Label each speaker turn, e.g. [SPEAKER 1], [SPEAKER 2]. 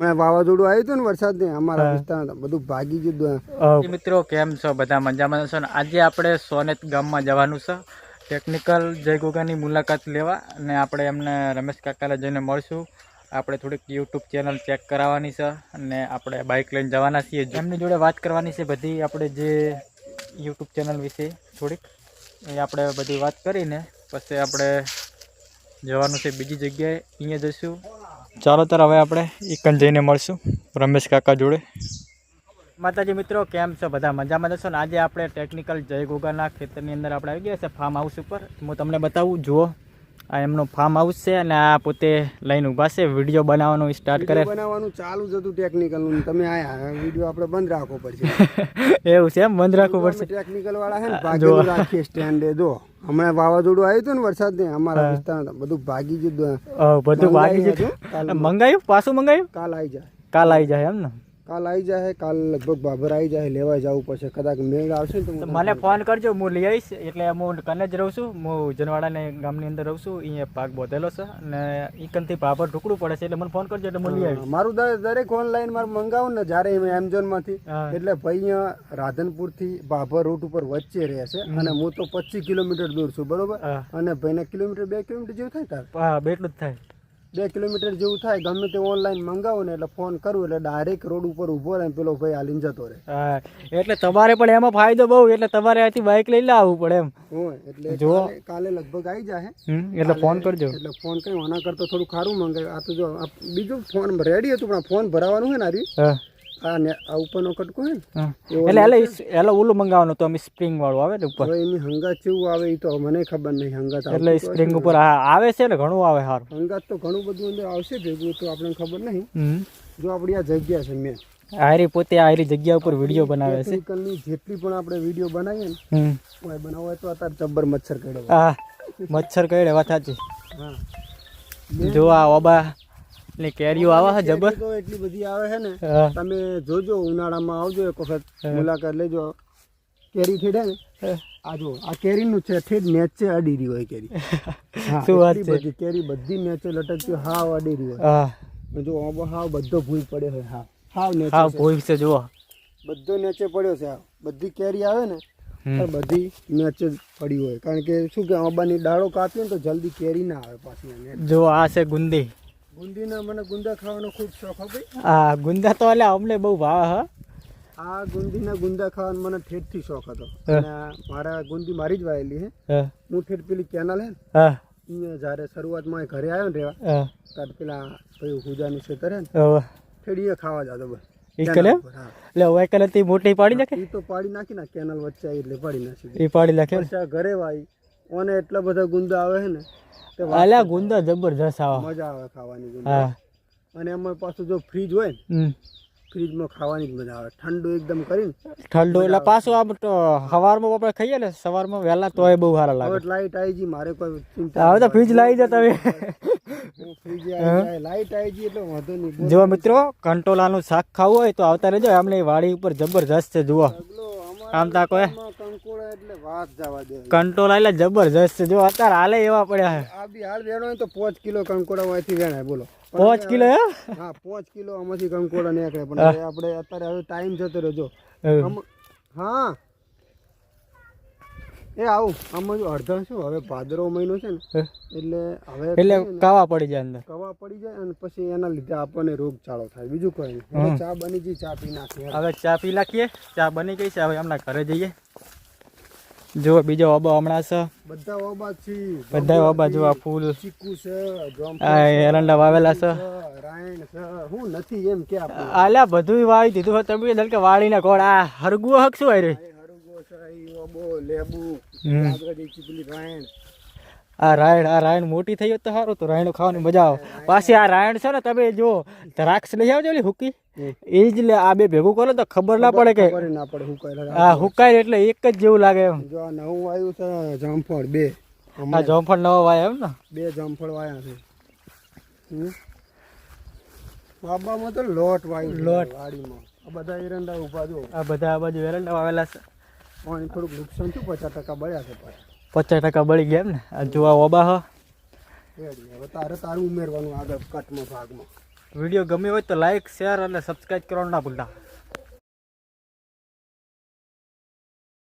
[SPEAKER 1] मैं वावाझोडું આવ્યું હતું ને વરસાદ ને અમારા વિસ્તારમાં બધું ભાગી ગયું।
[SPEAKER 2] મિત્રો કેમ છો બધા મજામાં છો ને? આજે આપણે સોનેત ગામમાં જવાનું છે ટેકનિકલ જય ગોગાની મુલાકાત લેવા અને આપણે એમને રમેશ કાકાને જઈને મળશું। આપણે થોડીક યુટ્યુબ ચેનલ ચેક કરાવવાની છે અને આપણે બાઇક લઈને જવાના છીએ। એમની જોડે વાત કરવાની છે બધી આપણે જે યુટ્યુબ ચેનલ વિશે થોડીક એ આપણે બધી વાત કરીને પછી આપણે જવાનું છે બીજી જગ્યાએ, અહીંયા જઈશું। ચાલો તાર હવે આપણે એકન જઈને મળશું રમેશ કાકા જોડે। માતાજી મિત્રો કેમ છો બધા મજામાં જશો ને? આજે આપણે ટેકનિકલ જય ગોગાના ખેતરની અંદર આપણે આવી ગયા છે ફાર્મ હાઉસ ઉપર। હું તમને બતાવું, જુઓ આ એમનો ફાર્મ હાઉસ છે અને આ પોતે લઈને ઊભા છે, વિડીયો બનાવવાનું સ્ટાર્ટ કરે।
[SPEAKER 1] બનાવવાનું ચાલુ જ હતું ટેકનિકલ નું, તમે આયા વિડીયો આપણે બંધ રાખવો પડશે।
[SPEAKER 2] એવું છે એમ? બંધ રાખવું પડશે?
[SPEAKER 1] ટેકનિકલ વાળા છે ને ભાગેલું રાખીએ સ્ટેન્ડે। જો હમણાં વાવાઝોડું આવ્યું હતું ને વરસાદ ને અમારા વિસ્તારમાં બધું ભાગી ગયું।
[SPEAKER 2] બધું ભાગી ગયું? મંગાયું? પાછું મંગાયું?
[SPEAKER 1] કાલ આવી જાય।
[SPEAKER 2] કાલ આવી જાય એમ ને?
[SPEAKER 1] કાલ આવી જાય, કાલ લગભગ બાબર આવી જાય, લેવા જવું પડશે। કદાચ મેળ આવશે ને તો
[SPEAKER 2] મને ફોન કરજો, હું લઈ આવીશ। એટલે હું કને જ રહું છું, હું જનવાડાને ગામની અંદર રહું છું। અહીંયા પાક બોધેલો છે અને ઈકનથી બાબર ઢુકડું પડે છે, એટલે મને ફોન કરજો એટલે હું લઈ આવીશ।
[SPEAKER 1] મારું દરેક ઓનલાઈન મારે મંગાવું ને જ્યારે એમેઝોન માંથી, એટલે ભાઈ અહીંયા રાધનપુર થી બાબર રૂટ ઉપર વચ્ચે રહે છે અને હું તો 25 કિલોમીટર દૂર છું, બરોબર? અને ભાઈને કિલોમીટર 2 કિલોમીટર જેવું થાય તાર?
[SPEAKER 2] એટલું જ થાય,
[SPEAKER 1] 2 કિલોમીટર જેવું થાય। ગમે તે ઓનલાઈન મંગાવો ને એટલે ફોન કરું એટલે ડાયરેક્ટ રોડ ઉપર ઉભો રહે, પેલો ભાઈ હાલીને જતો રહે।
[SPEAKER 2] એટલે તમારે પણ એમાં ફાયદો બહુ, એટલે તમારે અહીંથી બાઇક લઈ લાવવું પડે એમ
[SPEAKER 1] હોય। એટલે જો કાલે લગભગ આવી જાય
[SPEAKER 2] એટલે ફોન કરજો।
[SPEAKER 1] એટલે ફોન કર્યો, આના કરતો થોડું ખારું મંગાવ્યું। આ તો જો બીજું ફોન રેડી હતું પણ ફોન ભરાવાનું હોય ને આરી આ ઉપરનો કટકો હે ને,
[SPEAKER 2] એટલે ઓલું મંગાવવાનું તો અમે સ્પ્રિંગ વાળું આવે ને ઉપર।
[SPEAKER 1] હવે એની હંગાત કેવું આવે એ તો મને ખબર નહીં। હંગાત
[SPEAKER 2] એટલે સ્પ્રિંગ ઉપર આવે છે ને, ઘણું આવે સારું
[SPEAKER 1] હંગાત તો ઘણું બધું અંદર આવશે ભેગું, તો આપણને ખબર નહીં। જો આપણી આ જગ્યા છે, મેં
[SPEAKER 2] આરી પોતે આરી જગ્યા ઉપર વિડીયો બનાવે છે।
[SPEAKER 1] જેટલી પણ આપણે વિડીયો બનાવીએ ને બનાવવા હોય તો અત્યારે જબ્બર મચ્છર કરડે।
[SPEAKER 2] મચ્છર કરડે, વાત સાચી।
[SPEAKER 1] હા
[SPEAKER 2] જો આ ઓબા ની કેરીઓ આવે છે જબર,
[SPEAKER 1] તો એટલી બધી આવે છે ને, તમે જોજો ઉનાળામાં આવજો એક વખત મુલાકાત લેજો। કેરી ખેડે ને આ જો આ કેરીનું છે, ઠેઠ નેચે અડી રહી હોય કેરી। શું વાત છે? કેરી બધી નેચે લટકતી હાવ અડી રહી હોય। જો આબો હાવ બધો ભૂઈ પડ્યો છે, હાવ નેચે,
[SPEAKER 2] હાવ ભૂઈ છે, જુઓ
[SPEAKER 1] બધો નેચે પડ્યો છે। બધી કેરી આવે ને પણ બધી નેચે પડી હોય, કારણ કે શું કે આંબાની ડાળો કાપીએ ને તો જલ્દી કેરી ના આવે પાછી।
[SPEAKER 2] જો આ છે ગુંદી।
[SPEAKER 1] ગુંદીના મને ગુંદા ખાવાનો ખૂબ શોખ હતો।
[SPEAKER 2] હા, ગુંદા તો એટલે અમને બહુ ભાવે।
[SPEAKER 1] હા, આ ગુંદીના ગુંદા ખાવાનો મને ઠેઠથી શોખ હતો અને મારા ગુંદી મારી જ વાયેલી છે। હું ઠેઠ પેલી કેનાલ હે ને, જ્યારે શરૂઆતમાં ઘરે આવ્યો ને રેવા, ત્યારે પેલા ભાઈ હુજાની ખેતર હે ને, ઠેડીએ ખાવા જતો બસ। એટલે હવે મોટી પાડી નાખે, એ તો પાડી નાખી ના, કેનાલ વચ્ચે આવી એટલે પાડી નાખી, એ પાડી નાખે। પછી ઘરે વાઈ ઓને એટલા બધા ગુંદા આવે છે ને,
[SPEAKER 2] અલ્યા ગુંદા જબરજસ્ત આવે,
[SPEAKER 1] મજા આવે ખાવાની ગુંદા। અને એમાં પાછું જો ફ્રીજ હોય ને, ફ્રીજમાં ખાવાની જ મજા આવે, ઠંડુ એકદમ કરીને
[SPEAKER 2] ઠંડુ। એટલે પાછું આમ સવારમાં આપણે ખાઈએ ને, સવારમાં વહેલા તોય બહુ સારા લાગે।
[SPEAKER 1] લાઈટ આવી ગઈ, મારે કોઈ ચિંતા
[SPEAKER 2] હવે તો ફ્રીજ લાવી દે તમે।
[SPEAKER 1] લાઈટ આવી ગઈ એટલે વાંધો નહીં।
[SPEAKER 2] જો મિત્રો કંટોલાનું શાક ખાવું હોય તો આવતા રહેજો, એમની વાડી ઉપર જબરજસ્ત છે। જુઓ આમ તા કોઈ
[SPEAKER 1] કંકોડા એટલે વાત જવા દે,
[SPEAKER 2] કંટોલા એટલે જબરજસ્ત છે। જો અત્યારે હાલે એવા પડ્યા છે,
[SPEAKER 1] આ બી હાલ વેણો હોય તો 5 કિલો કંકોડા માંથી વેણાય, બોલો
[SPEAKER 2] 5 કિલો?
[SPEAKER 1] હા 5 કિલો આમાંથી કંકોડા નીકળે, પણ આપણે અત્યારે હવે ટાઈમ જતો રહ્યો। જો હા એ આવું આમાં જો અડધા શું, હવે ભાદરવો મહિનો છે ને, એટલે
[SPEAKER 2] કાવા પડી જાય, અંદર
[SPEAKER 1] કવા પડી જાય અને પછી એના લીધે આપણને રોગચાળો થાય, બીજું કોઈ નહીં। ચા બની ગઈ, ચા પી નાખીએ।
[SPEAKER 2] હવે ચા પી નાખીએ, ચા બની ગઈ છે, હવે એમના ઘરે જઈએ। જો બીજો ઓબો હમણાં છે,
[SPEAKER 1] બધા ઓબા છે,
[SPEAKER 2] બધા ઓબા જો આ ફૂલ
[SPEAKER 1] ચીકુ છે,
[SPEAKER 2] એરંડા વાવેલા છે,
[SPEAKER 1] રાયણ છે, હું નથી એમ કે
[SPEAKER 2] આલ્યા બધું વાવી દીધું। તમે કે વાળીને કોણ આ હરગુઓ હક શું આવી રહી, આ રાયણ મોટી થઈ હોત તો સારું, તો રાયણ ખાવાની મજા આવે। પાછી આ રાયણ છે ને, તમે જો દ્રાક્ષ લઈ આવજો ઓલી હુકી, એ જ લે, આ બે ભેગું કરો તો ખબર ના પડે કે હા હુકાય, એટલે એક જ જેવું લાગે એમ।
[SPEAKER 1] જો આ નવું વાયું છે જામફળ, 2
[SPEAKER 2] આ જામફળ નવા વાયા એમ ને,
[SPEAKER 1] 2 જામફળ વાયા છે। બાબામાં તો લોટ વાયું, લોટ વાડીમાં આ બધા એરંડા ઉભા, જો
[SPEAKER 2] આ બધા આ બાજુ એરંડા વાવેલા છે।
[SPEAKER 1] પાણી થોડુંક નુકસાન થયું, 50% બળ્યા છે,
[SPEAKER 2] 50% બળી ગયા એમ ને। આ જો આ ઓબા હ,
[SPEAKER 1] હવે તારું ઉમેરવાનું આગળ કટમાં ભાગમાં,
[SPEAKER 2] વિડીયો ગમ્યો હોય તો લાઈક શેર અને સબસ્ક્રાઈબ કરવાનું ના ભૂલતા.